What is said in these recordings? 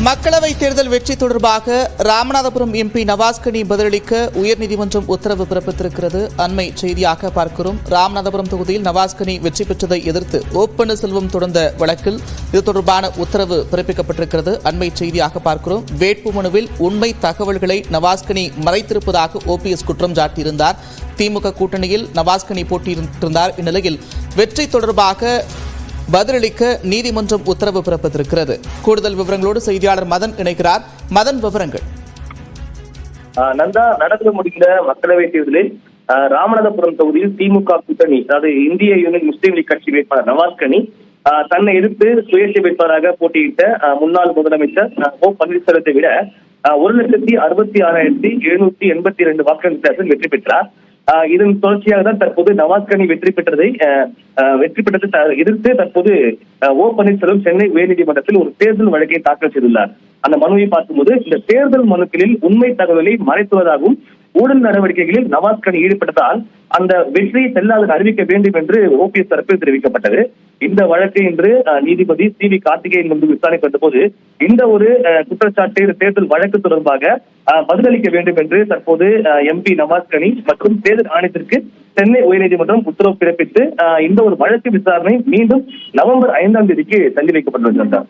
மக்களவைத் தேர்தல் வெற்றி தொடர்பாக ராமநாதபுரம் எம்பி நவாஸ்கனி பதிலளிக்க உயர்நீதிமன்றம் உத்தரவு பிறப்பித்திருக்கிறது. அண்மை செய்தியாக பார்க்கிறோம். ராமநாதபுரம் தொகுதியில் நவாஸ்கனி வெற்றி பெற்றதை எதிர்த்து ஓ பன்னீர்செல்வம் தொடர்ந்த வழக்கில் இது தொடர்பான உத்தரவு பிறப்பிக்கப்பட்டிருக்கிறது. அண்மை செய்தியாக பார்க்கிறோம். வேட்புமனுவில் உண்மை தகவல்களை நவாஸ்கனி மறைத்திருப்பதாக ஓபிஎஸ் குற்றம் சாட்டியிருந்தார். திமுக கூட்டணியில் நவாஸ்கனி போட்டியிட்டிருந்தார். இந்நிலையில் வெற்றி தொடர்பாக பதிலளிக்க நீதிமன்றம் உத்தரவு பிறப்பித்திருக்கிறது. கூடுதல் விவரங்களோடு செய்தியாளர் மதன் இணைக்கிறார். மதன், விவரங்கள். நந்தா, நடந்து முடிந்த மக்களவைத் தேர்தலில் ராமநாதபுரம் தொகுதியில் திமுக கூட்டணி, அதாவது இந்திய யூனியன் முஸ்லீம் லீக் கட்சி வேட்பாளர் நவாஸ்கனி தன்னை எதிர்த்து சுயேட்சை வேட்பாளராக போட்டியிட்ட முன்னாள் முதலமைச்சர் ஓ பன்னீர்செல்வத்தை விட 1,66,782 வாக்குகள் வித்தியாசத்தில் வெற்றி பெற்றார். இதன் தொடர்ச்சியாக தான் தற்போது நவாஸ்கனி வெற்றி பெற்றதை எதிர்த்து தற்போது ஓ பன்னீர்செல்வம் சென்னை உயர்நீதிமன்றத்தில் ஒரு தேர்தல் வழக்கை தாக்கல் செய்துள்ளார். அந்த மனுவை பார்க்கும்போது இந்த தேர்தல் மனுக்களில் உண்மை தகவலை மறைத்துவதாகவும் ஊழல் நடவடிக்கைகளில் நவாஸ்கனி ஈடுபட்டதால் அந்த வெற்றியை செல்லாது அறிவிக்க வேண்டும் என்று ஓபிஎஸ் தரப்பில் தெரிவிக்கப்பட்டது. இந்த வழக்கை இன்று நீதிபதி சி.வி. கார்த்திகேயன் முன்பு விசாரணைக்கு வந்தபோது இந்த ஒரு குற்றச்சாட்டு தேர்தல் வழக்கு தொடர்பாக பதிலளிக்க வேண்டும் என்று தற்போது எம்பி நவாஸ்கனி மற்றும் தேர்தல் ஆணையத்திற்கு சென்னை உயர்நீதிமன்றம் உத்தரவு பிறப்பித்து இந்த ஒரு வழக்கு விசாரணை மீண்டும் நவம்பர் 5ஆம் தேதிக்கு தள்ளி வைக்கப்பட்டுள்ளது.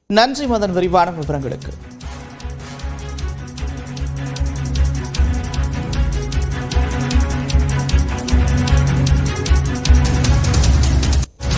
நன்றி மதன், விரிவான விவரங்களுக்கு.